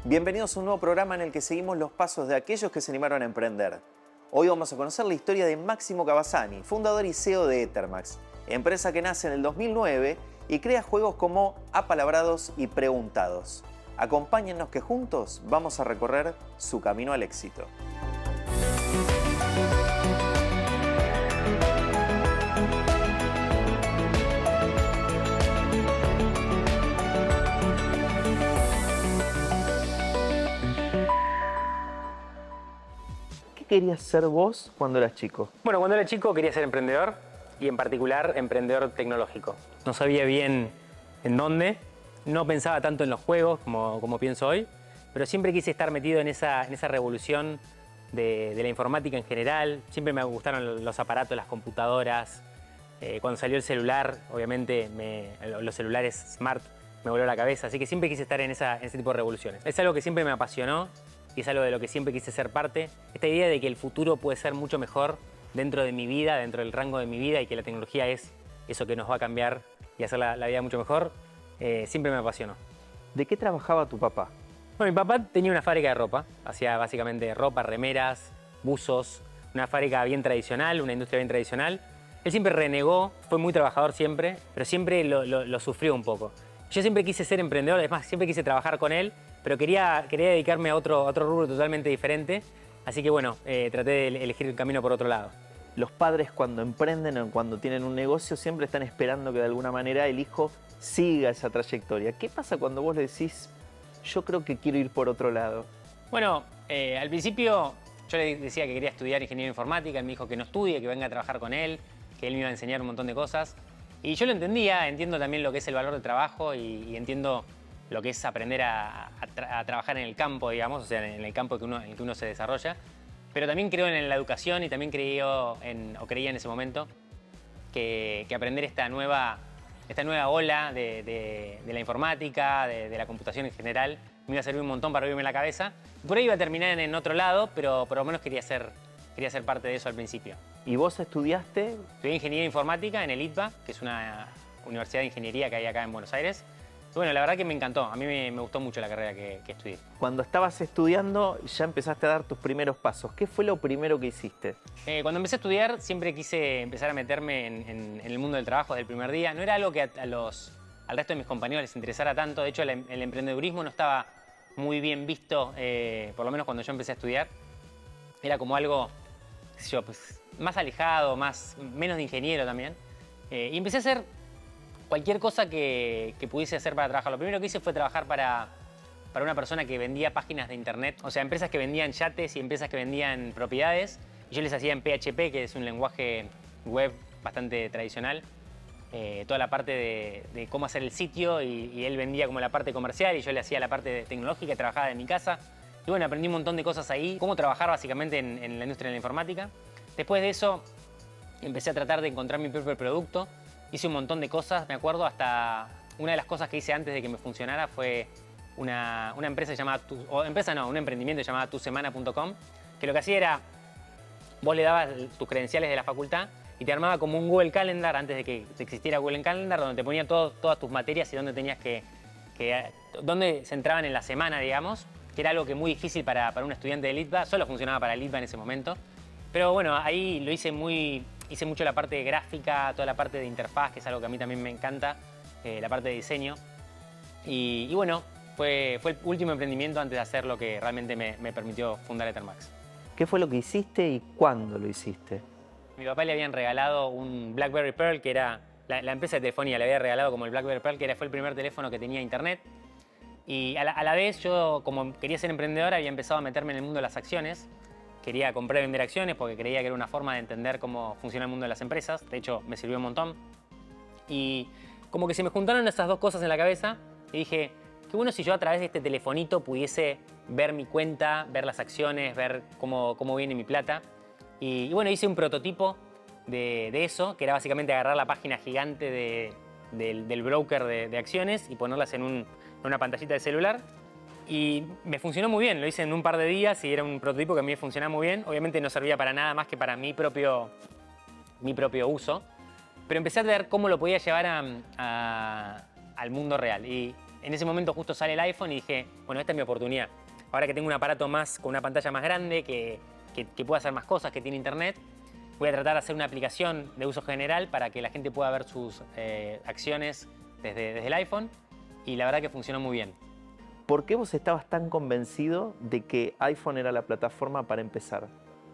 Bienvenidos a un nuevo programa en el que seguimos los pasos de aquellos que se animaron a emprender. Hoy vamos a conocer la historia de Máximo Cavazzani, fundador y CEO de Ethermax, empresa que nace en el 2009 y crea juegos como Apalabrados y Preguntados. Acompáñennos que juntos vamos a recorrer su camino al éxito. ¿Qué querías ser vos cuando eras chico? Bueno, cuando era chico quería ser emprendedor y en particular emprendedor tecnológico. No sabía bien en dónde, no pensaba tanto en los juegos como pienso hoy, pero siempre quise estar metido en esa revolución de la informática en general. Siempre me gustaron los aparatos, las computadoras. Cuando salió el celular, obviamente los celulares smart me voló la cabeza, así que siempre quise estar en ese tipo de revoluciones. Es algo que siempre me apasionó y es algo de lo que siempre quise ser parte. Esta idea de que el futuro puede ser mucho mejor dentro de mi vida, dentro del rango de mi vida, y que la tecnología es eso que nos va a cambiar y hacer la vida mucho mejor, siempre me apasionó. ¿De qué trabajaba tu papá? Bueno, mi papá tenía una fábrica de ropa, hacía básicamente ropa, remeras, buzos, una fábrica bien tradicional, una industria bien tradicional. Él siempre renegó, fue muy trabajador siempre, pero siempre lo sufrió un poco. Yo siempre quise ser emprendedor, es más, siempre quise trabajar con él, pero quería dedicarme a otro rubro totalmente diferente. Así que bueno, traté de elegir el camino por otro lado. Los padres cuando emprenden o cuando tienen un negocio siempre están esperando que de alguna manera el hijo siga esa trayectoria. ¿Qué pasa cuando vos le decís, yo creo que quiero ir por otro lado? Bueno, al principio yo le decía que quería estudiar ingeniería informática, él me dijo que no estudie, que venga a trabajar con él, que él me iba a enseñar un montón de cosas. Y yo lo entendía, entiendo también lo que es el valor del trabajo y entiendo lo que es aprender a trabajar en el campo, digamos, o sea, en el campo en el que uno se desarrolla. Pero también creo en la educación y también creía en ese momento que aprender esta nueva ola de la informática, de la computación en general, me iba a servir un montón para abrirme la cabeza. Por ahí iba a terminar en otro lado, pero por lo menos quería ser parte de eso al principio. ¿Y vos estudiaste? Estudié ingeniería informática en el ITBA, que es una universidad de ingeniería que hay acá en Buenos Aires. Y bueno, la verdad que me encantó. A mí me gustó mucho la carrera que estudié. Cuando estabas estudiando ya empezaste a dar tus primeros pasos. ¿Qué fue lo primero que hiciste? Cuando empecé a estudiar siempre quise empezar a meterme en el mundo del trabajo desde el primer día. No era algo que al resto de mis compañeros les interesara tanto. De hecho, el emprendedurismo no estaba muy bien visto, por lo menos cuando yo empecé a estudiar. Era como algo, qué sé yo, pues, más alejado, menos de ingeniero también. Y empecé a hacer cualquier cosa que pudiese hacer para trabajar. Lo primero que hice fue trabajar para una persona que vendía páginas de internet, o sea, empresas que vendían yates y empresas que vendían propiedades. Y yo les hacía en PHP, que es un lenguaje web bastante tradicional, toda la parte de cómo hacer el sitio, y él vendía como la parte comercial y yo le hacía la parte tecnológica y trabajaba en mi casa. Y bueno, aprendí un montón de cosas ahí, cómo trabajar básicamente en la industria de la informática. Después de eso, empecé a tratar de encontrar mi propio producto. Hice un montón de cosas, me acuerdo, hasta una de las cosas que hice antes de que me funcionara fue una empresa llamada, un emprendimiento llamado tusemana.com, que lo que hacía era, vos le dabas tus credenciales de la facultad y te armaba como un Google Calendar antes de que existiera Google Calendar, donde te ponía todas tus materias y dónde tenías dónde se entraban en la semana, digamos, que era algo que muy difícil para un estudiante del ITBA, solo funcionaba para el ITBA en ese momento. Pero bueno, ahí lo hice mucho la parte gráfica, toda la parte de interfaz, que es algo que a mí también me encanta, la parte de diseño. Y bueno, fue el último emprendimiento antes de hacer lo que realmente me permitió fundar Ethermax. ¿Qué fue lo que hiciste y cuándo lo hiciste? A mi papá le habían regalado un BlackBerry Pearl, que era la empresa de telefonía, le había regalado como el BlackBerry Pearl, que fue el primer teléfono que tenía internet. Y a la vez yo, como quería ser emprendedor, había empezado a meterme en el mundo de las acciones. Quería comprar y vender acciones porque creía que era una forma de entender cómo funciona el mundo de las empresas. De hecho, me sirvió un montón. Y como que se me juntaron esas dos cosas en la cabeza y dije, qué bueno si yo a través de este telefonito pudiese ver mi cuenta, ver las acciones, ver cómo viene mi plata. Y bueno, hice un prototipo de eso, que era básicamente agarrar la página gigante del broker de acciones y ponerlas en una pantallita de celular. Y me funcionó muy bien, lo hice en un par de días y era un prototipo que a mí me funcionaba muy bien. Obviamente no servía para nada más que para mi propio uso, pero empecé a ver cómo lo podía llevar al mundo real. Y en ese momento justo sale el iPhone y dije, bueno, esta es mi oportunidad. Ahora que tengo un aparato más, con una pantalla más grande, que puede hacer más cosas, que tiene internet, voy a tratar de hacer una aplicación de uso general para que la gente pueda ver sus acciones desde el iPhone. Y la verdad que funcionó muy bien. ¿Por qué vos estabas tan convencido de que iPhone era la plataforma para empezar?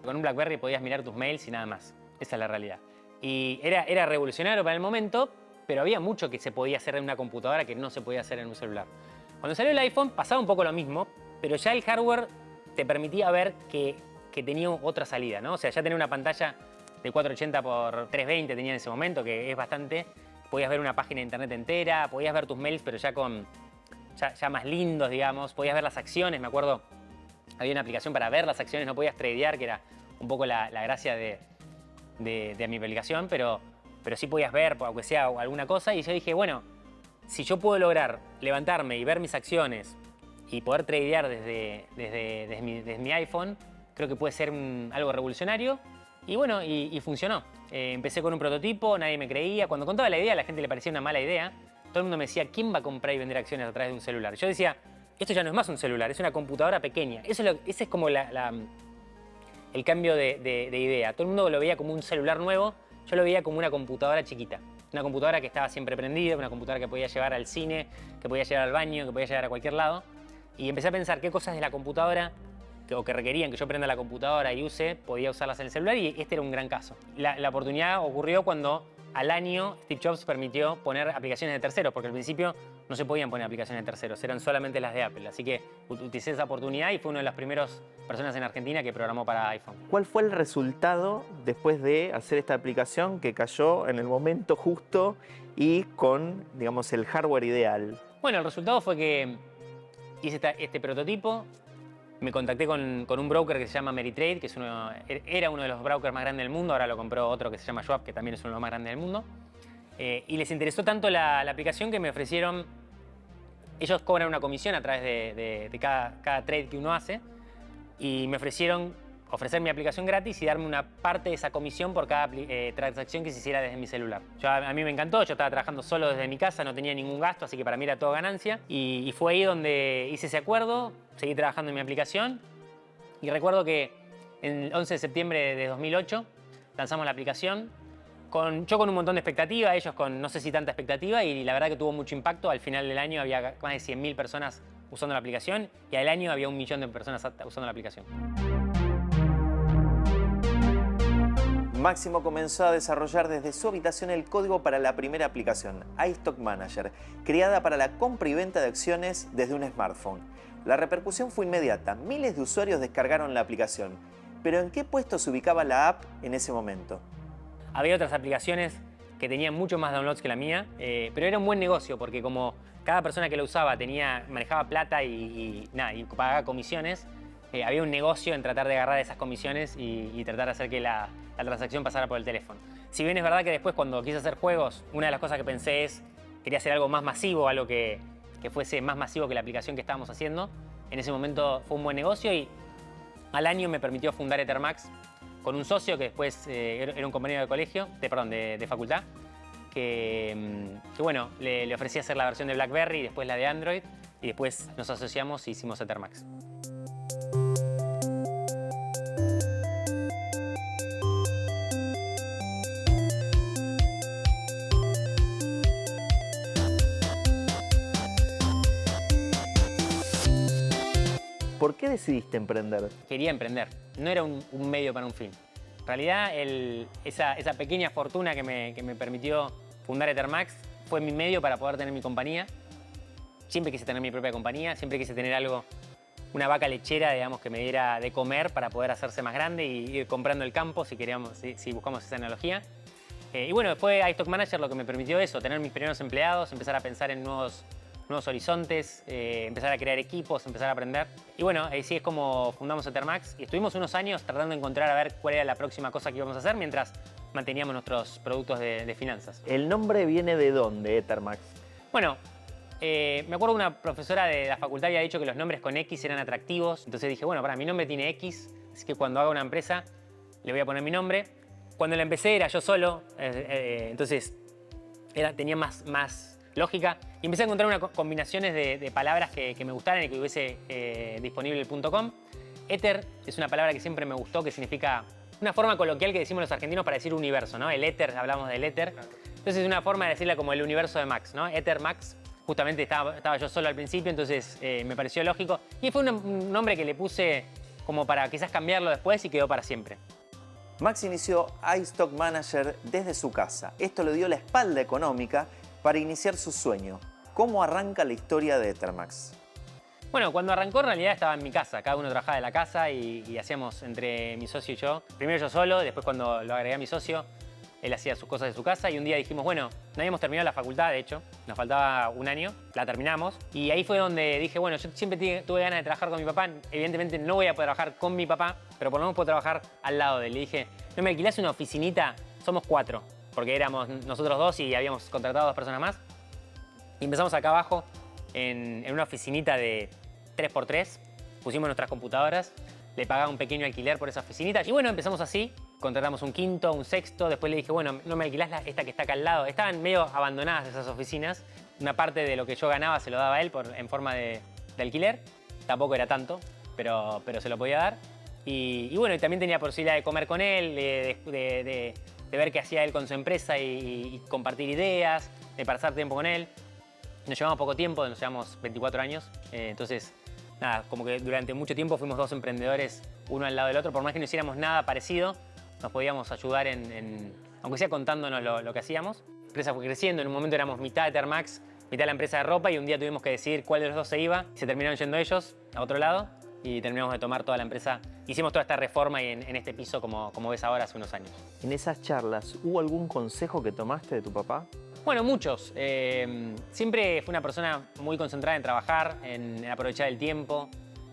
Con un BlackBerry podías mirar tus mails y nada más. Esa es la realidad. Y era revolucionario para el momento, pero había mucho que se podía hacer en una computadora que no se podía hacer en un celular. Cuando salió el iPhone pasaba un poco lo mismo, pero ya el hardware te permitía ver que tenía otra salida, ¿no? O sea, ya tenía una pantalla de 480 x 320 tenía en ese momento, que es bastante. Podías ver una página de internet entera, podías ver tus mails, pero ya más lindos, digamos. Podías ver las acciones, me acuerdo, había una aplicación para ver las acciones, no podías tradear, que era un poco la gracia de mi aplicación, pero sí podías ver, aunque sea alguna cosa. Y yo dije, bueno, si yo puedo lograr levantarme y ver mis acciones y poder tradear desde mi iPhone, creo que puede ser algo revolucionario. Y bueno, y funcionó. Empecé con un prototipo, nadie me creía. Cuando contaba la idea, a la gente le parecía una mala idea. Todo el mundo me decía, ¿quién va a comprar y vender acciones a través de un celular? Yo decía, esto ya no es más un celular, es una computadora pequeña. Ese es como el cambio de idea. Todo el mundo lo veía como un celular nuevo, yo lo veía como una computadora chiquita. Una computadora que estaba siempre prendida, una computadora que podía llevar al cine, que podía llevar al baño, que podía llevar a cualquier lado. Y empecé a pensar qué cosas de la computadora o que requerían que yo prenda la computadora y podía usarlas en el celular, y este era un gran caso. La oportunidad ocurrió cuando al año Steve Jobs permitió poner aplicaciones de terceros, porque al principio no se podían poner aplicaciones de terceros, eran solamente las de Apple. Así que utilicé esa oportunidad y fue una de las primeras personas en Argentina que programó para iPhone. ¿Cuál fue el resultado después de hacer esta aplicación que cayó en el momento justo y con, digamos, el hardware ideal? Bueno, el resultado fue que hice este prototipo. Me contacté con un broker que se llama Meritrade, que era uno de los brokers más grandes del mundo. Ahora lo compró otro que se llama Schwab, que también es uno de los más grandes del mundo. Y les interesó tanto la aplicación que me ofrecieron. Ellos cobran una comisión a través de cada trade que uno hace. Y me ofrecieron ofrecer mi aplicación gratis y darme una parte de esa comisión por cada transacción que se hiciera desde mi celular. A mí me encantó, yo estaba trabajando solo desde mi casa, no tenía ningún gasto, así que para mí era todo ganancia. Y fue ahí donde hice ese acuerdo, seguí trabajando en mi aplicación. Y recuerdo que el 11 de septiembre de 2008 lanzamos la aplicación, yo con un montón de expectativa, ellos con no sé si tanta expectativa, y la verdad que tuvo mucho impacto. Al final del año había más de 100.000 personas usando la aplicación y al año había 1 millón de personas usando la aplicación. Máximo comenzó a desarrollar desde su habitación el código para la primera aplicación, iStock Manager, creada para la compra y venta de acciones desde un smartphone. La repercusión fue inmediata, miles de usuarios descargaron la aplicación. Pero ¿en qué puesto se ubicaba la app en ese momento? Había otras aplicaciones que tenían mucho más downloads que la mía, pero era un buen negocio porque como cada persona que la usaba manejaba plata y pagaba comisiones, había un negocio en tratar de agarrar esas comisiones y tratar de hacer que la transacción pasara por el teléfono. Si bien es verdad que después cuando quise hacer juegos, una de las cosas que pensé quería hacer algo más masivo, algo que fuese más masivo que la aplicación que estábamos haciendo. En ese momento fue un buen negocio y al año me permitió fundar Ethermax con un socio que después era un compañero de colegio, de facultad, que bueno, le ofrecí hacer la versión de BlackBerry y después la de Android, y después nos asociamos y hicimos Ethermax. ¿Por qué decidiste emprender? Quería emprender, no era un medio para un fin. En realidad, esa pequeña fortuna que me permitió fundar Ethermax fue mi medio para poder tener mi compañía. Siempre quise tener mi propia compañía, siempre quise tener una vaca lechera, digamos, que me diera de comer para poder hacerse más grande y ir comprando el campo, si buscamos esa analogía. Y bueno, fue iStock Manager lo que me permitió eso, tener mis primeros empleados, empezar a pensar en nuevos horizontes, empezar a crear equipos, empezar a aprender. Y bueno, así es como fundamos Ethermax y estuvimos unos años tratando de encontrar a ver cuál era la próxima cosa que íbamos a hacer mientras manteníamos nuestros productos de finanzas. ¿El nombre viene de dónde, Ethermax? Bueno, me acuerdo una profesora de la facultad había dicho que los nombres con X eran atractivos, entonces dije, bueno, mi nombre tiene X, así que cuando haga una empresa le voy a poner mi nombre. Cuando la empecé era yo solo, entonces tenía más lógica. Y empecé a encontrar unas combinaciones de palabras que me gustaran y que hubiese disponible el .com. Éter es una palabra que siempre me gustó, que significa una forma coloquial que decimos los argentinos para decir universo, ¿no? El éter, hablamos del éter. Entonces es una forma de decirle como el universo de Max, ¿no? Éter Max. Justamente estaba yo solo al principio, entonces me pareció lógico. Y fue un nombre que le puse como para quizás cambiarlo después y quedó para siempre. Max inició iStock Manager desde su casa. Esto le dio la espalda económica para iniciar su sueño. ¿Cómo arranca la historia de Ethermax? Bueno, cuando arrancó en realidad estaba en mi casa. Cada uno trabajaba de la casa y hacíamos entre mi socio y yo. Primero yo solo, después cuando lo agregué a mi socio, él hacía sus cosas de su casa y un día dijimos, bueno, no habíamos terminado la facultad, de hecho, nos faltaba un año, la terminamos. Y ahí fue donde dije, bueno, yo siempre tuve ganas de trabajar con mi papá. Evidentemente no voy a poder trabajar con mi papá, pero por lo menos puedo trabajar al lado de él. Le dije, ¿no me alquilás una oficinita? Somos 4, porque éramos nosotros 2 y habíamos contratado a 2 personas más. Y empezamos acá abajo en una oficinita de 3x3, pusimos nuestras computadoras, le pagaba un pequeño alquiler por esa oficinita y bueno, empezamos así, contratamos un quinto, un sexto, después le dije, bueno, no me alquilás esta que está acá al lado. Estaban medio abandonadas esas oficinas, una parte de lo que yo ganaba se lo daba a él en forma de alquiler, tampoco era tanto, pero se lo podía dar. Y bueno, y también tenía posibilidad de comer con él, de ver qué hacía él con su empresa y compartir ideas, de pasar tiempo con él. Nos llevamos poco tiempo, nos llevamos 24 años, entonces nada, como que durante mucho tiempo fuimos 2 emprendedores, uno al lado del otro, por más que no hiciéramos nada parecido, nos podíamos ayudar aunque sea contándonos lo que hacíamos. La empresa fue creciendo, en un momento éramos mitad Ethermax, mitad la empresa de ropa y un día tuvimos que decidir cuál de los 2 se iba, se terminaron yendo ellos a otro lado y terminamos de tomar toda la empresa. Hicimos toda esta reforma y en este piso como ves ahora hace unos años. En esas charlas, ¿hubo algún consejo que tomaste de tu papá? Bueno, muchos. Siempre fue una persona muy concentrada en trabajar, en aprovechar el tiempo,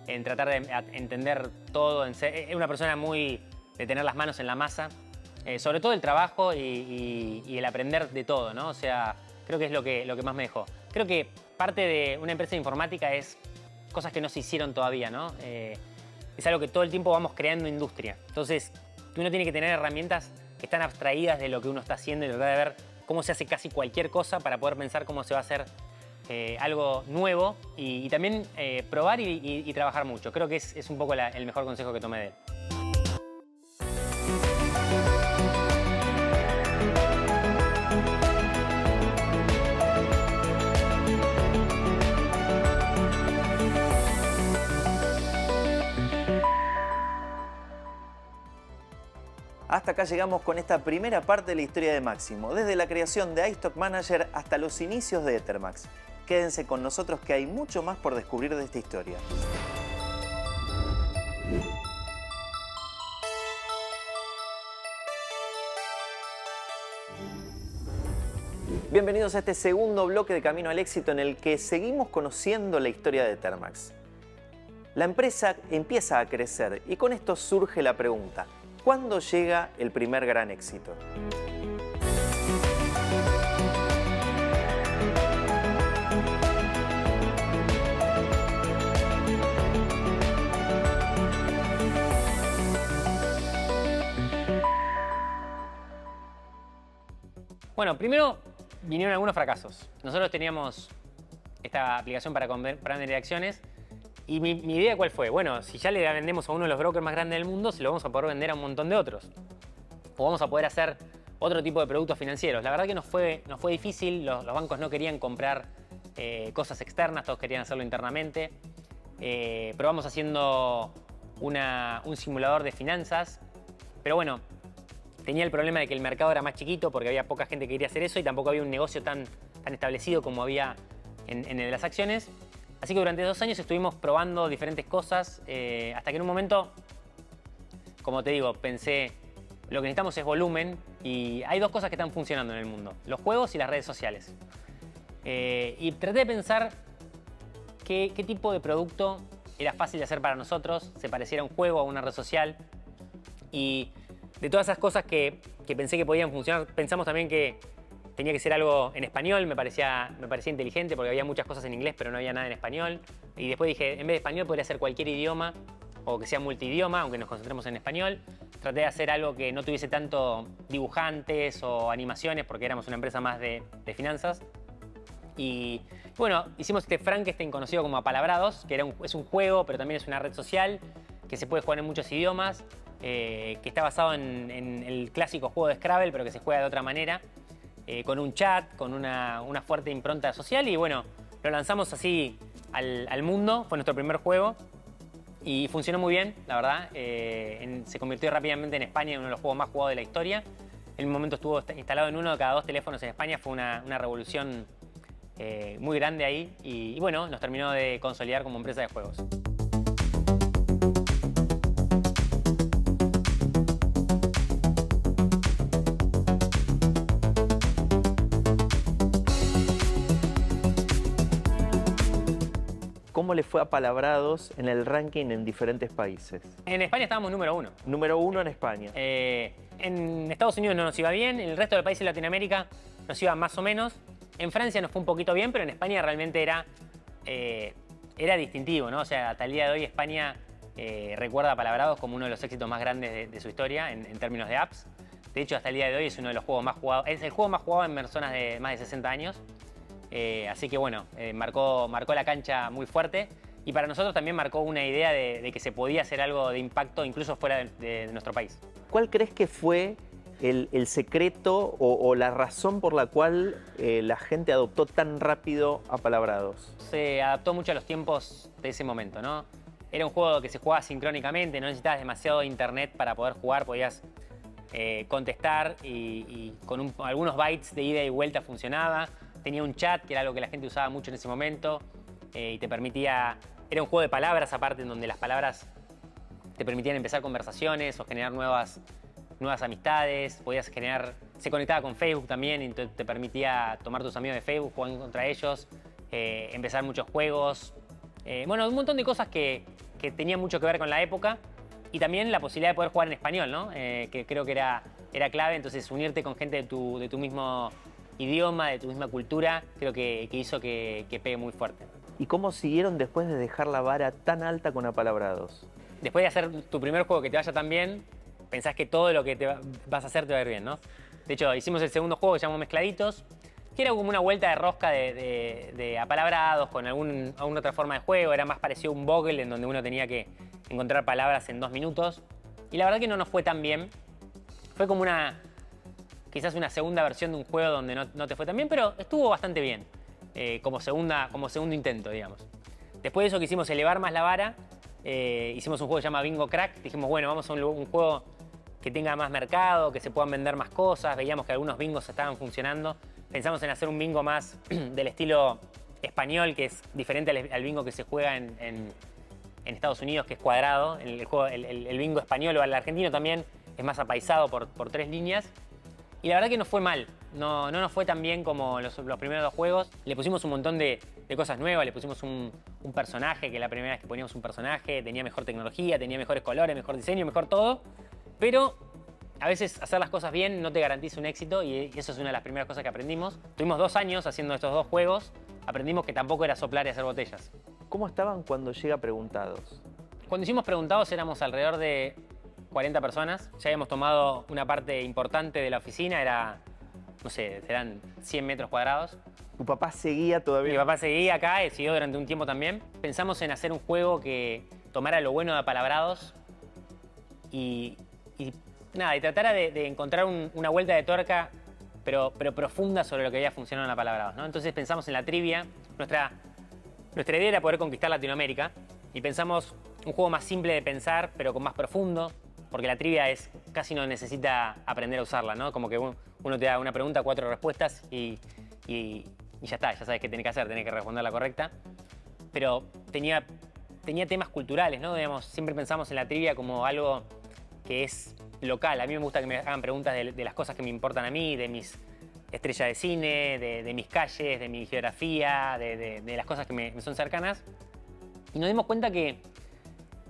en tratar de entender todo. Es una persona muy de tener las manos en la masa. Sobre todo el trabajo y el aprender de todo, ¿no? O sea, creo que es lo que más me dejó. Creo que parte de una empresa de informática es cosas que no se hicieron todavía, ¿no? Es algo que todo el tiempo vamos creando industria. Entonces, uno tiene que tener herramientas que están abstraídas de lo que uno está haciendo y tratar de ver cómo se hace casi cualquier cosa para poder pensar cómo se va a hacer algo nuevo y también probar y trabajar mucho. Creo que es un poco el mejor consejo que tomé de él. Hasta acá llegamos con esta primera parte de la historia de Máximo, desde la creación de iStock Manager hasta los inicios de Ethermax. Quédense con nosotros que hay mucho más por descubrir de esta historia. Bienvenidos a este segundo bloque de Camino al Éxito en el que seguimos conociendo la historia de Ethermax. La empresa empieza a crecer y con esto surge la pregunta: ¿cuándo llega el primer gran éxito? Bueno, primero vinieron algunos fracasos. Nosotros teníamos esta aplicación para vender acciones. Y mi idea, ¿cuál fue? Bueno, si ya le vendemos a uno de los brokers más grandes del mundo, se lo vamos a poder vender a un montón de otros. O vamos a poder hacer otro tipo de productos financieros. La verdad que nos fue difícil, los bancos no querían comprar cosas externas, todos querían hacerlo internamente. Probamos haciendo un simulador de finanzas, pero bueno, tenía el problema de que el mercado era más chiquito porque había poca gente que quería hacer eso y tampoco había un negocio tan establecido como había en el de las acciones. Así que durante 2 años estuvimos probando diferentes cosas hasta que en un momento, como te digo, pensé, lo que necesitamos es volumen y hay 2 cosas que están funcionando en el mundo, los juegos y las redes sociales. Y traté de pensar qué tipo de producto era fácil de hacer para nosotros, se pareciera a un juego o a una red social. Y de todas esas cosas que pensé que podían funcionar, pensamos también que tenía que ser algo en español, me parecía inteligente porque había muchas cosas en inglés pero no había nada en español. Y después dije, en vez de español podría ser cualquier idioma o que sea multidioma, aunque nos concentremos en español. Traté de hacer algo que no tuviese tanto dibujantes o animaciones porque éramos una empresa más de finanzas. Y bueno, hicimos este Frankenstein conocido como Apalabrados, que es un juego, pero también es una red social, que se puede jugar en muchos idiomas, que está basado en el clásico juego de Scrabble, pero que se juega de otra manera, con un chat, con una fuerte impronta social. Y bueno, lo lanzamos así al mundo, fue nuestro primer juego. Y funcionó muy bien, la verdad. Se convirtió rápidamente en España en uno de los juegos más jugados de la historia. En un momento estuvo instalado en 1 de cada 2 teléfonos en España. Fue una revolución muy grande ahí. Y bueno, nos terminó de consolidar como empresa de juegos. ¿Cómo le fue a Apalabrados en el ranking en diferentes países? En España estábamos número 1. Número 1 en España. En Estados Unidos no nos iba bien. En el resto de países de Latinoamérica nos iba más o menos. En Francia nos fue un poquito bien, pero en España realmente era distintivo, ¿no? O sea, hasta el día de hoy España recuerda a Apalabrados como uno de los éxitos más grandes de su historia en términos de apps. De hecho, hasta el día de hoy es uno de los juegos más jugados. Es el juego más jugado en personas de más de 60 años. Así que bueno, marcó la cancha muy fuerte. Y para nosotros también marcó una idea de que se podía hacer algo de impacto incluso fuera de nuestro país. ¿Cuál crees que fue el secreto o la razón por la cual la gente adoptó tan rápido Apalabrados? Se adaptó mucho a los tiempos de ese momento, ¿no? Era un juego que se jugaba sincrónicamente, no necesitabas demasiado internet para poder jugar, podías contestar y con algunos bytes de ida y vuelta funcionaba. Tenía un chat, que era algo que la gente usaba mucho en ese momento, y te permitía... Era un juego de palabras aparte, en donde las palabras te permitían empezar conversaciones o generar nuevas amistades. Se conectaba con Facebook también, y entonces te permitía tomar tus amigos de Facebook, jugar contra ellos, empezar muchos juegos. Bueno, un montón de cosas que tenían mucho que ver con la época. Y también la posibilidad de poder jugar en español, ¿no? Que creo que era clave. Entonces, unirte con gente de tu mismo idioma, de tu misma cultura, creo que hizo que pegue muy fuerte. ¿Y cómo siguieron después de dejar la vara tan alta con Apalabrados? Después de hacer tu primer juego que te vaya tan bien, pensás que todo lo que vas a hacer te va a ir bien, ¿no? De hecho, hicimos el segundo juego que se llamó Mezcladitos, que era como una vuelta de rosca de Apalabrados con alguna otra forma de juego. Era más parecido a un Boggle, en donde uno tenía que encontrar palabras en 2 minutos. Y la verdad que no nos fue tan bien. Fue como quizás una segunda versión de un juego donde no te fue tan bien, pero estuvo bastante bien, como segundo intento, digamos. Después de eso quisimos elevar más la vara, hicimos un juego que se llama Bingo Crack. Dijimos, bueno, vamos a un juego que tenga más mercado, que se puedan vender más cosas. Veíamos que algunos bingos estaban funcionando. Pensamos en hacer un bingo más del estilo español, que es diferente al bingo que se juega en Estados Unidos, que es cuadrado. El bingo español o el argentino también es más apaisado por 3 líneas. Y la verdad que nos fue mal, no nos fue tan bien como los primeros 2 juegos. Le pusimos un montón de cosas nuevas, le pusimos un personaje, que la primera vez que poníamos un personaje tenía mejor tecnología, tenía mejores colores, mejor diseño, mejor todo. Pero a veces hacer las cosas bien no te garantiza un éxito, y eso es una de las primeras cosas que aprendimos. Tuvimos 2 años haciendo estos 2 juegos, aprendimos que tampoco era soplar y hacer botellas. ¿Cómo estaban cuando llega Preguntados? Cuando hicimos Preguntados éramos alrededor de 40 personas. Ya habíamos tomado una parte importante de la oficina, no sé, serán 100 metros cuadrados. ¿Tu papá seguía todavía? Mi papá seguía acá, siguió durante un tiempo también. Pensamos en hacer un juego que tomara lo bueno de Apalabrados y tratara de encontrar una vuelta de tuerca, pero profunda, sobre lo que había funcionado en Apalabrados, ¿no? Entonces pensamos en la trivia. Nuestra idea era poder conquistar Latinoamérica, y pensamos un juego más simple de pensar, pero con más profundo, porque la trivia casi no necesita aprender a usarla, ¿no? Como que uno te da una pregunta, 4 respuestas y ya está, ya sabes qué tenés que hacer, tenés que responder la correcta. Pero tenía temas culturales, ¿no? Digamos, siempre pensamos en la trivia como algo que es local. A mí me gusta que me hagan preguntas de las cosas que me importan a mí, de mis estrellas de cine, de mis calles, de mi geografía, de las cosas que me son cercanas. Y nos dimos cuenta que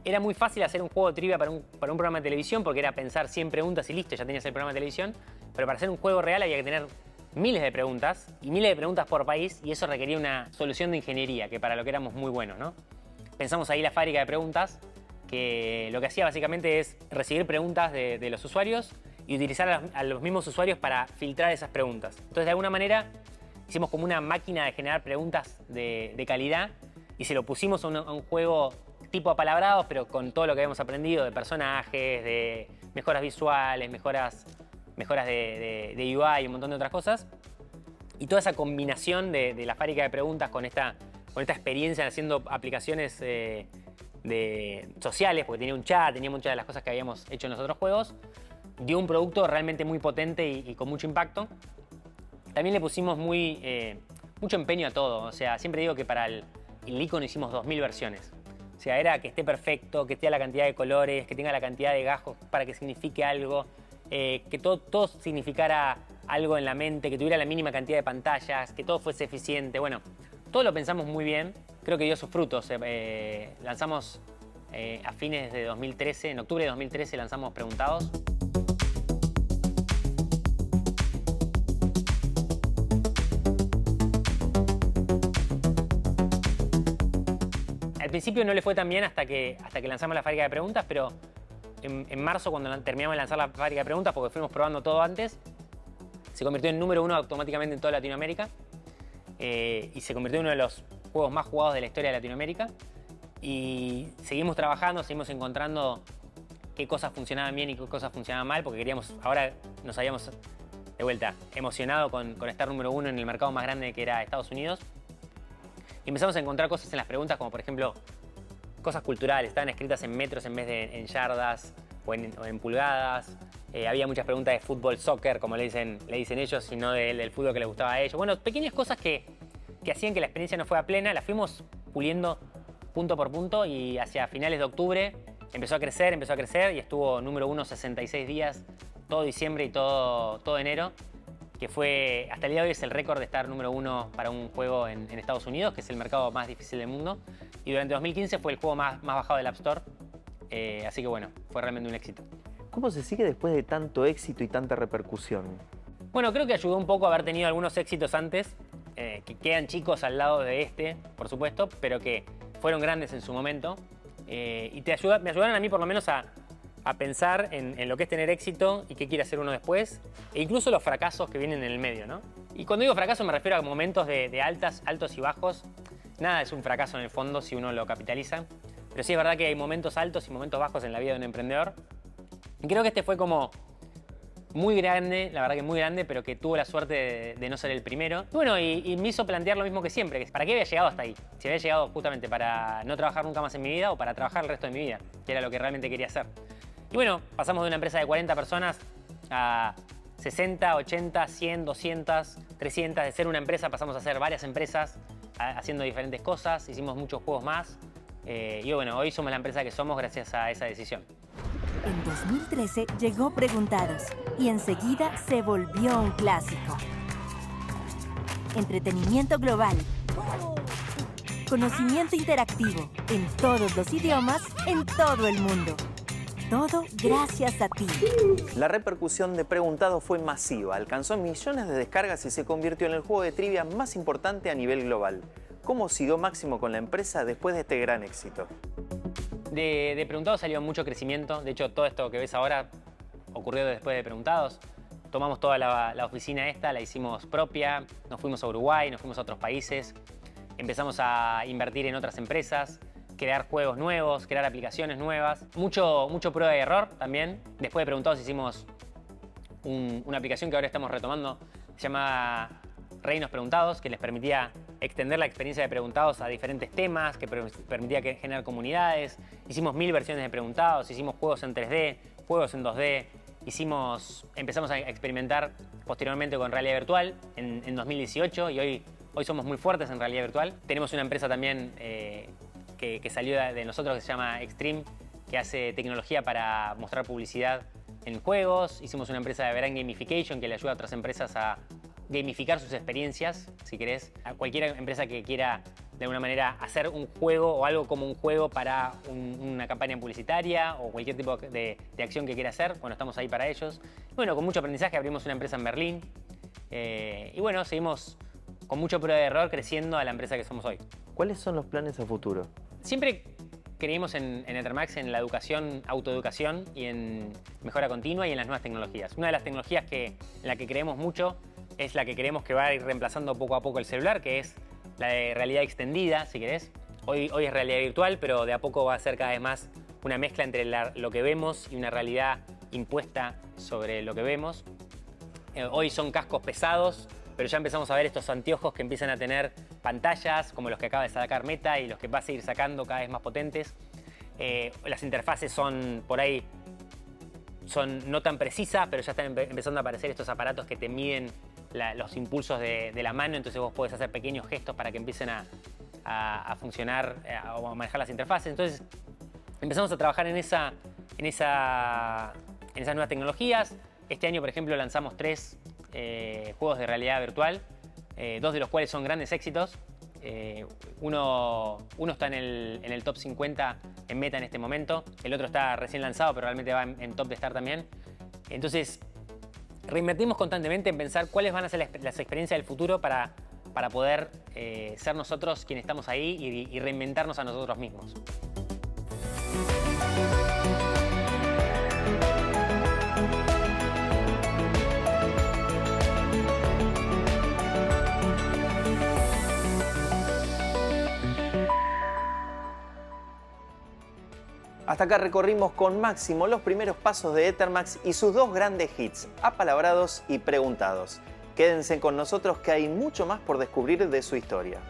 era muy fácil hacer un juego de trivia para un programa de televisión, porque era pensar 100 preguntas y listo, ya tenías el programa de televisión. Pero para hacer un juego real había que tener miles de preguntas, y miles de preguntas por país, y eso requería una solución de ingeniería, que para lo que éramos muy buenos, ¿no? Pensamos ahí la fábrica de preguntas, que lo que hacía básicamente es recibir preguntas de los usuarios y utilizar a los mismos usuarios para filtrar esas preguntas. Entonces, de alguna manera, hicimos como una máquina de generar preguntas de calidad y se lo pusimos a un juego tipo apalabrados, pero con todo lo que habíamos aprendido de personajes, de mejoras visuales, mejoras de UI y un montón de otras cosas. Y toda esa combinación de la fábrica de preguntas con esta experiencia haciendo aplicaciones sociales, porque tenía un chat, tenía muchas de las cosas que habíamos hecho en los otros juegos, dio un producto realmente muy potente y con mucho impacto. También le pusimos mucho empeño a todo. O sea, siempre digo que para el icono hicimos 2000 versiones. O sea, era que esté perfecto, que esté a la cantidad de colores, que tenga la cantidad de gajos para que signifique algo, que todo significara algo en la mente, que tuviera la mínima cantidad de pantallas, que todo fuese eficiente. Bueno, todo lo pensamos muy bien. Creo que dio sus frutos. Lanzamos a fines de 2013, en octubre de 2013 lanzamos Preguntados. Al principio no le fue tan bien hasta que lanzamos la fábrica de preguntas, pero en marzo, cuando terminamos de lanzar la fábrica de preguntas, porque fuimos probando todo antes, se convirtió en número 1 automáticamente en toda Latinoamérica y se convirtió en uno de los juegos más jugados de la historia de Latinoamérica. Y seguimos trabajando, seguimos encontrando qué cosas funcionaban bien y qué cosas funcionaban mal, porque ahora nos habíamos de vuelta emocionado con estar número 1 en el mercado más grande que era Estados Unidos. Y empezamos a encontrar cosas en las preguntas, como por ejemplo, cosas culturales. Estaban escritas en metros en vez de en yardas o en pulgadas. Había muchas preguntas de fútbol, soccer, como le dicen ellos, y no del fútbol que les gustaba a ellos. Bueno, pequeñas cosas que hacían que la experiencia no fuera plena. Las fuimos puliendo punto por punto y hacia finales de octubre empezó a crecer y estuvo número 1 66 días, todo diciembre y todo enero. Que fue, hasta el día de hoy es el récord de estar número 1 para un juego en Estados Unidos, que es el mercado más difícil del mundo. Y durante 2015 fue el juego más bajado del App Store. Así que bueno, fue realmente un éxito. ¿Cómo se sigue después de tanto éxito y tanta repercusión? Bueno, creo que ayudó un poco haber tenido algunos éxitos antes, que quedan chicos al lado de este, por supuesto, pero que fueron grandes en su momento. Y me ayudaron a mí por lo menos a pensar en lo que es tener éxito y qué quiere hacer uno después, e incluso los fracasos que vienen en el medio, ¿no? Y cuando digo fracaso me refiero a momentos de altos y bajos. Nada es un fracaso en el fondo si uno lo capitaliza, pero sí es verdad que hay momentos altos y momentos bajos en la vida de un emprendedor. Y creo que este fue como muy grande, la verdad que muy grande, pero que tuvo la suerte de no ser el primero. Y bueno, y me hizo plantear lo mismo que siempre, que ¿para qué había llegado hasta ahí? Si había llegado justamente para no trabajar nunca más en mi vida o para trabajar el resto de mi vida, que era lo que realmente quería hacer. Y bueno, pasamos de una empresa de 40 personas a 60, 80, 100, 200, 300. De ser una empresa pasamos a ser varias empresas haciendo diferentes cosas. Hicimos muchos juegos más. Y bueno, hoy somos la empresa que somos gracias a esa decisión. En 2013 llegó Preguntados y enseguida se volvió un clásico. Entretenimiento global. Conocimiento interactivo en todos los idiomas, en todo el mundo. Todo gracias a ti. La repercusión de Preguntados fue masiva, alcanzó millones de descargas y se convirtió en el juego de trivia más importante a nivel global. ¿Cómo siguió Máximo con la empresa después de este gran éxito? De Preguntados salió mucho crecimiento. De hecho, todo esto que ves ahora ocurrió después de Preguntados. Tomamos toda la oficina esta, la hicimos propia, nos fuimos a Uruguay, nos fuimos a otros países, empezamos a invertir en otras empresas, crear juegos nuevos, crear aplicaciones nuevas. Mucho prueba y error también. Después de Preguntados hicimos una aplicación que ahora estamos retomando, se llama Reinos Preguntados, que les permitía extender la experiencia de Preguntados a diferentes temas, que permitía generar comunidades. Hicimos 1000 versiones de Preguntados, hicimos juegos en 3D, juegos en 2D. Empezamos a experimentar posteriormente con realidad virtual en 2018 y hoy somos muy fuertes en realidad virtual. Tenemos una empresa también que salió de nosotros que se llama Extreme, que hace tecnología para mostrar publicidad en juegos. Hicimos una empresa de Brand Gamification que le ayuda a otras empresas a gamificar sus experiencias, si querés. A cualquier empresa que quiera de alguna manera hacer un juego o algo como un juego para una campaña publicitaria o cualquier tipo de acción que quiera hacer, bueno, estamos ahí para ellos. Bueno, con mucho aprendizaje abrimos una empresa en Berlín y bueno, seguimos con mucho prueba de error creciendo a la empresa que somos hoy. ¿Cuáles son los planes a futuro? Siempre creímos en Ethermax, en la educación, autoeducación y en mejora continua y en las nuevas tecnologías. Una de las tecnologías en la que creemos mucho es la que creemos que va a ir reemplazando poco a poco el celular, que es la de realidad extendida, si querés. Hoy es realidad virtual, pero de a poco va a ser cada vez más una mezcla entre lo que vemos y una realidad impuesta sobre lo que vemos. Hoy son cascos pesados, pero ya empezamos a ver estos anteojos que empiezan a tener pantallas, como los que acaba de sacar Meta y los que va a seguir sacando cada vez más potentes. Las interfaces son por ahí no tan precisas, pero ya están empezando a aparecer estos aparatos que te miden los impulsos de la mano, entonces vos podés hacer pequeños gestos para que empiecen a funcionar o a manejar las interfaces. Entonces empezamos a trabajar en esas nuevas tecnologías. Este año, por ejemplo, lanzamos 3 juegos de realidad virtual, 2 de los cuales son grandes éxitos. Uno está en el top 50 en Meta en este momento, el otro está recién lanzado, pero realmente va en top de estar también. Entonces, reinvertimos constantemente en pensar cuáles van a ser las experiencias del futuro para poder ser nosotros quienes estamos ahí y reinventarnos a nosotros mismos. Hasta acá recorrimos con Máximo los primeros pasos de Ethermax y sus 2 grandes hits, Apalabrados y Preguntados. Quédense con nosotros que hay mucho más por descubrir de su historia.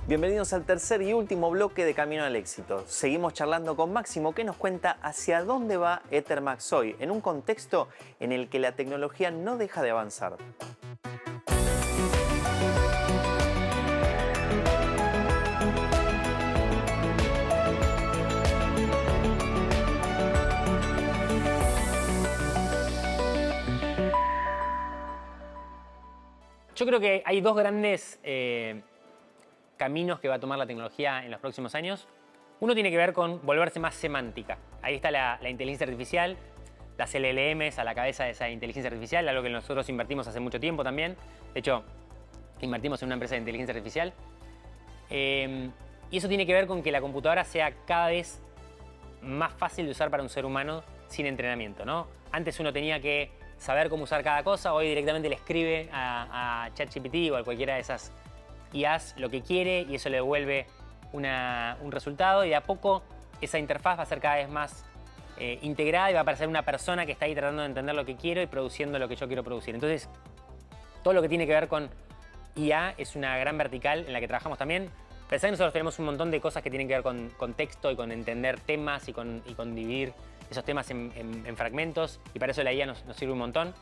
Bienvenidos al tercer y último bloque de Camino al Éxito. Seguimos charlando con Máximo, que nos cuenta hacia dónde va Ethermax hoy, en un contexto en el que la tecnología no deja de avanzar. Yo creo que hay 2 grandes caminos que va a tomar la tecnología en los próximos años. Uno tiene que ver con volverse más semántica. Ahí está la inteligencia artificial, las LLMs a la cabeza de esa inteligencia artificial, algo que nosotros invertimos hace mucho tiempo también. De hecho, invertimos en una empresa de inteligencia artificial. Y eso tiene que ver con que la computadora sea cada vez más fácil de usar para un ser humano sin entrenamiento, ¿no? Antes uno tenía que saber cómo usar cada cosa, hoy directamente le escribe a ChatGPT o a cualquiera de esas IAs lo que quiere y eso le devuelve un resultado, y de a poco esa interfaz va a ser cada vez más integrada y va a aparecer una persona que está ahí tratando de entender lo que quiero y produciendo lo que yo quiero producir. Entonces, todo lo que tiene que ver con IA es una gran vertical en la que trabajamos también. Pensá que nosotros tenemos un montón de cosas que tienen que ver con texto y con entender temas y con dividir esos temas en fragmentos, y para eso la IA nos sirve un montón.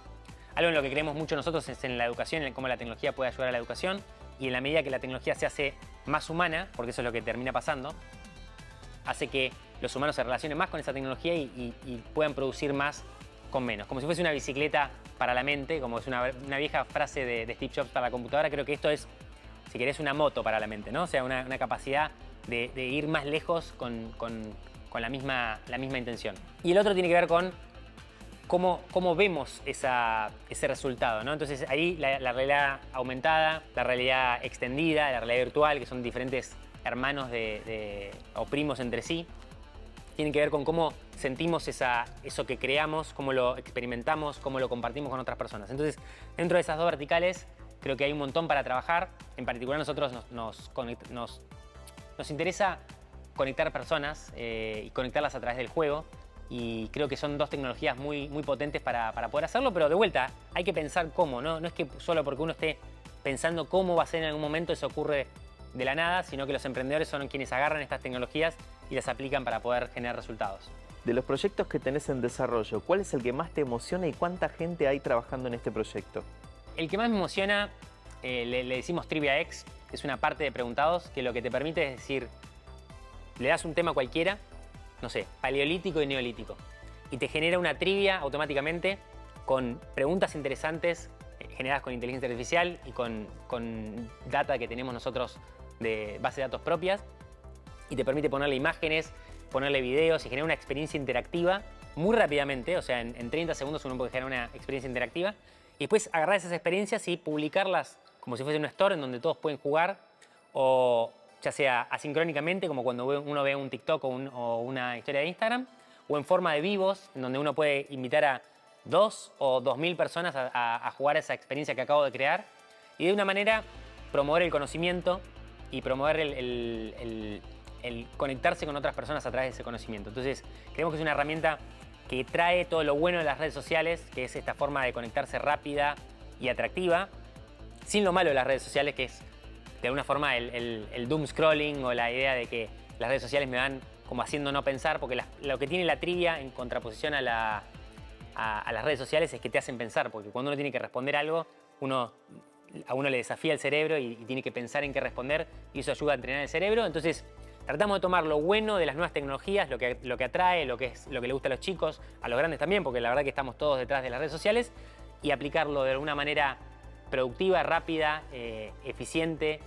Algo en lo que creemos mucho nosotros es en la educación, en cómo la tecnología puede ayudar a la educación, y en la medida que la tecnología se hace más humana, porque eso es lo que termina pasando, hace que los humanos se relacionen más con esa tecnología y puedan producir más con menos. Como si fuese una bicicleta para la mente, como es una vieja frase de Steve Jobs para la computadora. Creo que esto es, si querés, una moto para la mente, ¿no? O sea, una capacidad de ir más lejos con la misma intención. Y el otro tiene que ver con cómo vemos ese resultado, ¿no? Entonces ahí la realidad aumentada, la realidad extendida, la realidad virtual, que son diferentes hermanos o primos entre sí, tienen que ver con cómo sentimos eso que creamos, cómo lo experimentamos, cómo lo compartimos con otras personas. Entonces, dentro de esas 2 verticales, creo que hay un montón para trabajar. En particular, nosotros nos interesa conectar personas y conectarlas a través del juego. Y creo que son 2 tecnologías muy, muy potentes para poder hacerlo, pero de vuelta, hay que pensar cómo, ¿no? No es que solo porque uno esté pensando cómo va a ser en algún momento eso ocurre de la nada, sino que los emprendedores son quienes agarran estas tecnologías y las aplican para poder generar resultados. De los proyectos que tenés en desarrollo, ¿cuál es el que más te emociona y cuánta gente hay trabajando en este proyecto? El que más me emociona, le decimos Trivia X, que es una parte de Preguntados, que lo que te permite es decir, le das un tema cualquiera, no sé, paleolítico y neolítico, y te genera una trivia automáticamente con preguntas interesantes generadas con inteligencia artificial y con data que tenemos nosotros de base de datos propias, y te permite ponerle imágenes, ponerle videos y generar una experiencia interactiva muy rápidamente. O sea, en 30 segundos uno puede generar una experiencia interactiva y después agarrar esas experiencias y publicarlas como si fuese un store en donde todos pueden jugar o ya sea asincrónicamente, como cuando uno ve un TikTok o una historia de Instagram, o en forma de vivos, en donde uno puede invitar a 2 o 2000 personas a jugar esa experiencia que acabo de crear y de una manera promover el conocimiento y promover el conectarse con otras personas a través de ese conocimiento. Entonces, creemos que es una herramienta que trae todo lo bueno de las redes sociales, que es esta forma de conectarse rápida y atractiva, sin lo malo de las redes sociales, que es de alguna forma el doom scrolling o la idea de que las redes sociales me van como haciendo no pensar, porque lo que tiene la trivia en contraposición a las redes sociales es que te hacen pensar, porque cuando uno tiene que responder algo, a uno le desafía el cerebro y tiene que pensar en qué responder y eso ayuda a entrenar el cerebro. Entonces, tratamos de tomar lo bueno de las nuevas tecnologías, lo que atrae, lo que le gusta a los chicos, a los grandes también, porque la verdad que estamos todos detrás de las redes sociales, y aplicarlo de alguna manera productiva, rápida, eficiente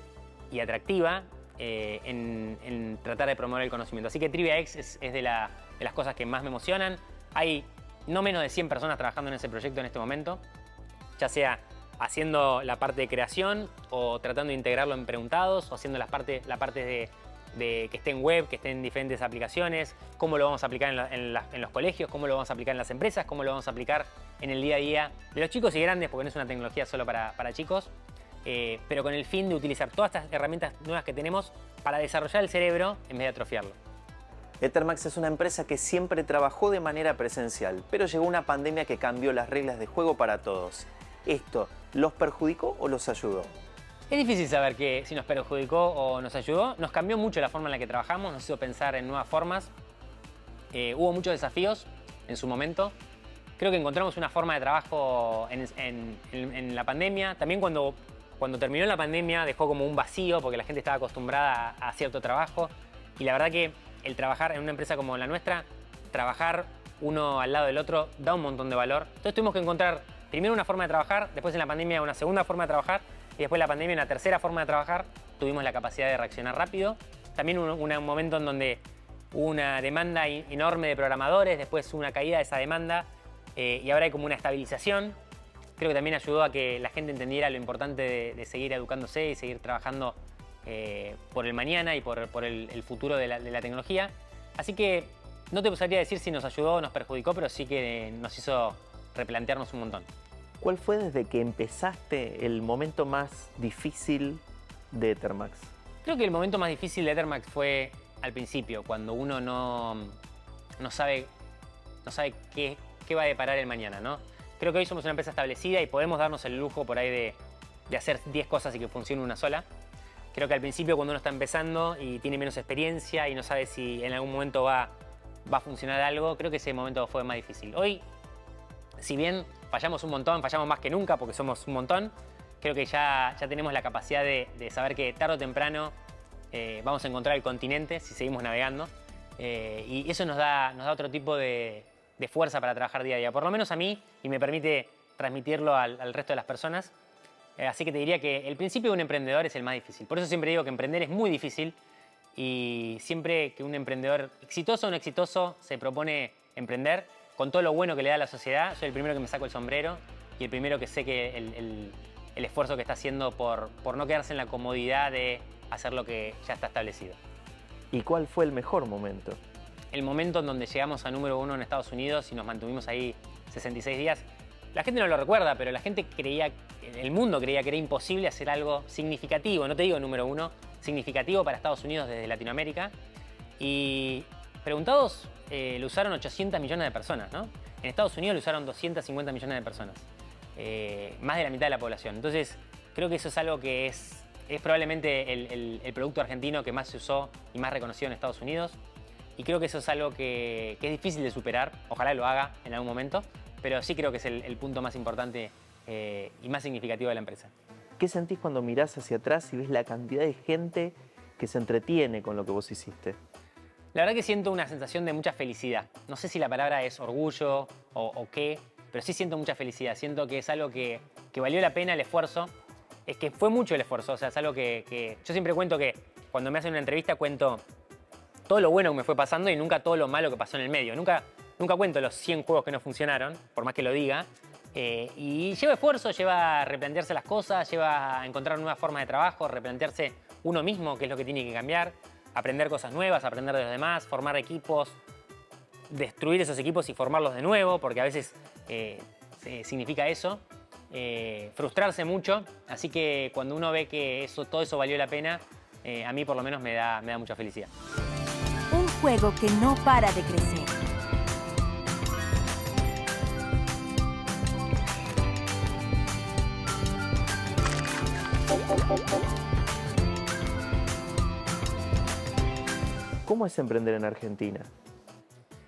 y atractiva en tratar de promover el conocimiento. Así que TriviaX es de las cosas que más me emocionan. Hay no menos de 100 personas trabajando en ese proyecto en este momento, ya sea haciendo la parte de creación o tratando de integrarlo en preguntados o haciendo la parte de que esté en web, que esté en diferentes aplicaciones, cómo lo vamos a aplicar en los colegios, cómo lo vamos a aplicar en las empresas, cómo lo vamos a aplicar en el día a día de los chicos y grandes, porque no es una tecnología solo para chicos, pero con el fin de utilizar todas estas herramientas nuevas que tenemos para desarrollar el cerebro en vez de atrofiarlo. Ethermax es una empresa que siempre trabajó de manera presencial, pero llegó una pandemia que cambió las reglas de juego para todos. ¿Esto los perjudicó o los ayudó? Es difícil saber si nos perjudicó o nos ayudó. Nos cambió mucho la forma en la que trabajamos, nos hizo pensar en nuevas formas. Hubo muchos desafíos en su momento. Creo que encontramos una forma de trabajo en la pandemia. También cuando terminó la pandemia dejó como un vacío porque la gente estaba acostumbrada a cierto trabajo. Y la verdad que el trabajar en una empresa como la nuestra, trabajar uno al lado del otro, da un montón de valor. Entonces tuvimos que encontrar primero una forma de trabajar, después en la pandemia una segunda forma de trabajar y después de la pandemia una tercera forma de trabajar. Tuvimos la capacidad de reaccionar rápido. También un momento en donde hubo una demanda enorme de programadores, después una caída de esa demanda y ahora hay como una estabilización. Creo que también ayudó a que la gente entendiera lo importante de seguir educándose y seguir trabajando por el mañana y por el futuro de la tecnología. Así que no te podría decir si nos ayudó o nos perjudicó, pero sí que nos hizo replantearnos un montón. ¿Cuál fue desde que empezaste el momento más difícil de Ethermax? Creo que el momento más difícil de Ethermax fue al principio, cuando uno no sabe qué va a deparar el mañana, ¿no? Creo que hoy somos una empresa establecida y podemos darnos el lujo por ahí de hacer 10 cosas y que funcione una sola. Creo que al principio cuando uno está empezando y tiene menos experiencia y no sabe si en algún momento va a funcionar algo, creo que ese momento fue más difícil. Hoy, si bien fallamos un montón, fallamos más que nunca porque somos un montón, creo que ya tenemos la capacidad de saber que tarde o temprano vamos a encontrar el continente si seguimos navegando y eso nos da otro tipo de fuerza para trabajar día a día, por lo menos a mí, y me permite transmitirlo al resto de las personas. Así que te diría que el principio de un emprendedor es el más difícil. Por eso siempre digo que emprender es muy difícil y siempre que un emprendedor exitoso o no exitoso se propone emprender con todo lo bueno que le da a la sociedad, soy el primero que me saco el sombrero y el primero que sé que el esfuerzo que está haciendo por no quedarse en la comodidad de hacer lo que ya está establecido. ¿Y cuál fue el mejor momento? El momento en donde llegamos a número 1 en Estados Unidos y nos mantuvimos ahí 66 días. La gente no lo recuerda, pero la gente el mundo creía que era imposible hacer algo significativo, no te digo número 1, significativo para Estados Unidos desde Latinoamérica. Y preguntados, lo usaron 800 millones de personas, ¿no? En Estados Unidos lo usaron 250 millones de personas, más de la mitad de la población. Entonces, creo que eso es algo que es probablemente el producto argentino que más se usó y más reconocido en Estados Unidos. Y creo que eso es algo que es difícil de superar, ojalá lo haga en algún momento, pero sí creo que es el punto más importante y más significativo de la empresa. ¿Qué sentís cuando mirás hacia atrás y ves la cantidad de gente que se entretiene con lo que vos hiciste? La verdad que siento una sensación de mucha felicidad. No sé si la palabra es orgullo o qué, pero sí siento mucha felicidad. Siento que es algo que valió la pena el esfuerzo. Es que fue mucho el esfuerzo, o sea, es algo que yo siempre cuento que cuando me hacen una entrevista cuento todo lo bueno que me fue pasando y nunca todo lo malo que pasó en el medio. Nunca cuento los 100 juegos que no funcionaron, por más que lo diga. Y lleva esfuerzo, lleva a replantearse las cosas, lleva a encontrar nuevas formas de trabajo, replantearse uno mismo, que es lo que tiene que cambiar, aprender cosas nuevas, aprender de los demás, formar equipos, destruir esos equipos y formarlos de nuevo, porque a veces significa eso. Frustrarse mucho, así que cuando uno ve que todo eso valió la pena, a mí por lo menos me da mucha felicidad. Un juego que no para de crecer. ¿Cómo es emprender en Argentina?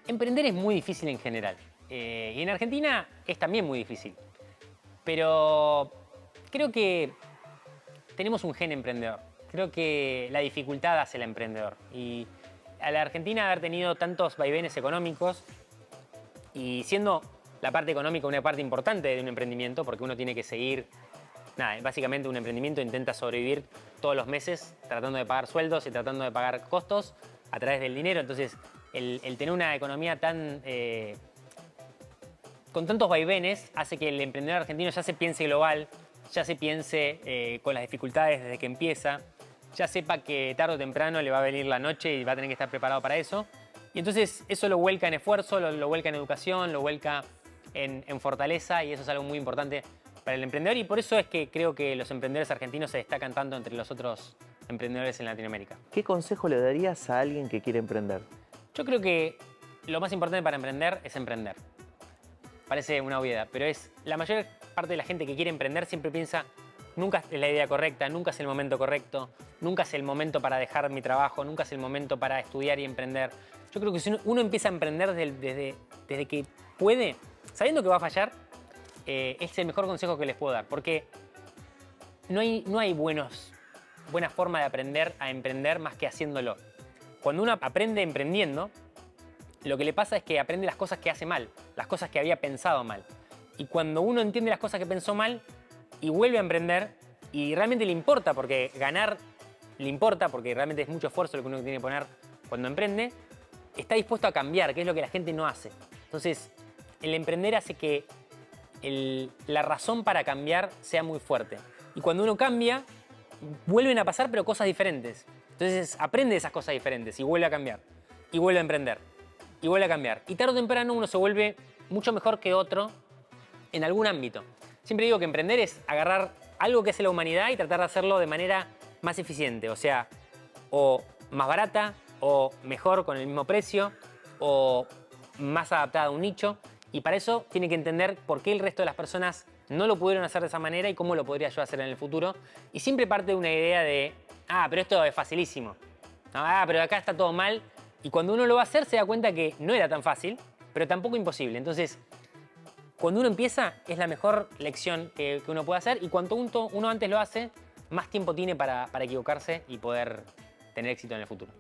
Emprender es muy difícil en general. Y en Argentina es también muy difícil. Pero creo que tenemos un gen emprendedor. Creo que la dificultad hace al emprendedor. Y a la Argentina haber tenido tantos vaivenes económicos y siendo la parte económica una parte importante de un emprendimiento, porque uno tiene que seguir, básicamente un emprendimiento intenta sobrevivir todos los meses tratando de pagar sueldos y tratando de pagar costos a través del dinero. Entonces, el tener una economía con tantos vaivenes hace que el emprendedor argentino ya se piense global, ya se piense con las dificultades desde que empieza, ya sepa que tarde o temprano le va a venir la noche y va a tener que estar preparado para eso. Y entonces eso lo vuelca en esfuerzo, lo vuelca en educación, lo vuelca en fortaleza, y eso es algo muy importante para el emprendedor, y por eso es que creo que los emprendedores argentinos se destacan tanto entre los otros emprendedores en Latinoamérica. ¿Qué consejo le darías a alguien que quiere emprender? Yo creo que lo más importante para emprender es emprender. Parece una obviedad, pero la mayor parte de la gente que quiere emprender siempre piensa: nunca es la idea correcta, nunca es el momento correcto, nunca es el momento para dejar mi trabajo, nunca es el momento para estudiar y emprender. Yo creo que si uno empieza a emprender desde que puede, sabiendo que va a fallar, es el mejor consejo que les puedo dar, porque no hay buena forma de aprender a emprender más que haciéndolo. Cuando uno aprende emprendiendo, lo que le pasa es que aprende las cosas que hace mal, las cosas que había pensado mal. Y cuando uno entiende las cosas que pensó mal y vuelve a emprender, y realmente le importa, porque ganar le importa, porque realmente es mucho esfuerzo lo que uno tiene que poner cuando emprende, está dispuesto a cambiar, que es lo que la gente no hace. Entonces, el emprender hace que la razón para cambiar sea muy fuerte. Y cuando uno cambia, vuelven a pasar, pero cosas diferentes. Entonces, aprende esas cosas diferentes y vuelve a cambiar. Y vuelve a emprender. Y vuelve a cambiar. Y tarde o temprano uno se vuelve mucho mejor que otro en algún ámbito. Siempre digo que emprender es agarrar algo que hace la humanidad y tratar de hacerlo de manera más eficiente. O sea, o más barata, o mejor con el mismo precio, o más adaptada a un nicho. Y para eso tiene que entender por qué el resto de las personas no lo pudieron hacer de esa manera y cómo lo podría yo hacer en el futuro. Y siempre parte de una idea de: pero esto es facilísimo. Pero acá está todo mal. Y cuando uno lo va a hacer se da cuenta que no era tan fácil, pero tampoco imposible. Entonces, cuando uno empieza, es la mejor lección que uno puede hacer, y cuanto uno antes lo hace, más tiempo tiene para equivocarse y poder tener éxito en el futuro.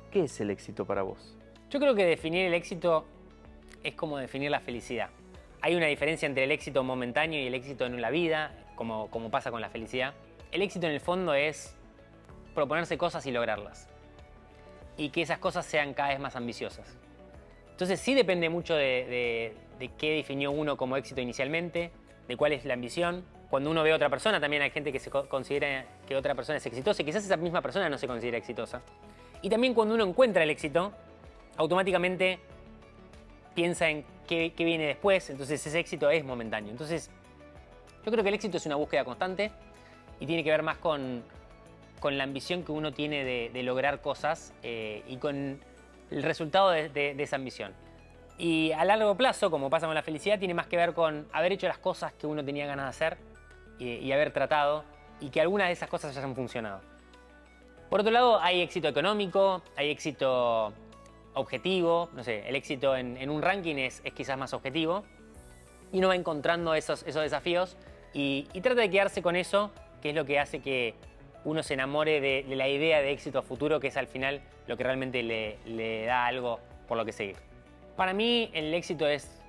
¿Qué es el éxito para vos? Yo creo que definir el éxito es como definir la felicidad. Hay una diferencia entre el éxito momentáneo y el éxito en la vida, como pasa con la felicidad. El éxito en el fondo es proponerse cosas y lograrlas, y que esas cosas sean cada vez más ambiciosas. Entonces sí depende mucho de qué definió uno como éxito inicialmente, de cuál es la ambición. Cuando uno ve a otra persona, también hay gente que se considera que otra persona es exitosa, y quizás esa misma persona no se considera exitosa. Y también cuando uno encuentra el éxito, automáticamente piensa en qué viene después, entonces ese éxito es momentáneo. Entonces yo creo que el éxito es una búsqueda constante y tiene que ver más con la ambición que uno tiene de lograr cosas, y con el resultado de esa ambición. Y a largo plazo, como pasa con la felicidad, tiene más que ver con haber hecho las cosas que uno tenía ganas de hacer y haber tratado, y que algunas de esas cosas ya han funcionado. Por otro lado, hay éxito económico, hay éxito objetivo. No sé, el éxito en un ranking es quizás más objetivo, y uno va encontrando esos desafíos y trata de quedarse con eso, que es lo que hace que uno se enamore de la idea de éxito a futuro, que es al final lo que realmente le da algo por lo que seguir. Para mí el éxito es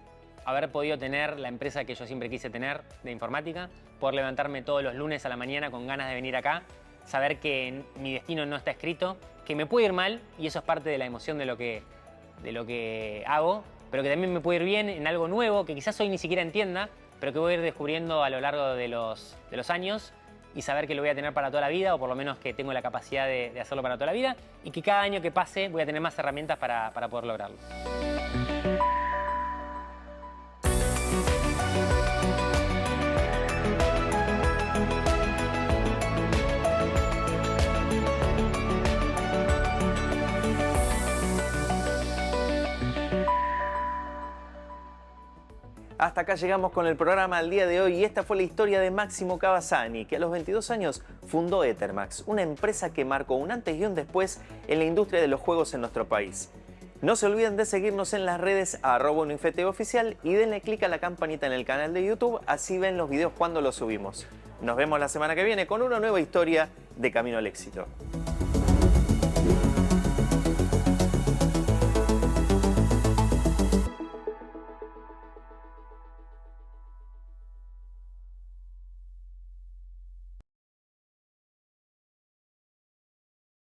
haber podido tener la empresa que yo siempre quise tener de informática, poder levantarme todos los lunes a la mañana con ganas de venir acá, saber que mi destino no está escrito, que me puede ir mal, y eso es parte de la emoción de lo que hago, pero que también me puede ir bien en algo nuevo que quizás hoy ni siquiera entienda, pero que voy a ir descubriendo a lo largo de los años, y saber que lo voy a tener para toda la vida, o por lo menos que tengo la capacidad de hacerlo para toda la vida, y que cada año que pase voy a tener más herramientas para poder lograrlo. Hasta acá llegamos con el programa del día de hoy y esta fue la historia de Máximo Cavazzani, que a los 22 años fundó Ethermax, una empresa que marcó un antes y un después en la industria de los juegos en nuestro país. No se olviden de seguirnos en las redes @uninfeteoficial y denle clic a la campanita en el canal de YouTube, así ven los videos cuando los subimos. Nos vemos la semana que viene con una nueva historia de Camino al Éxito.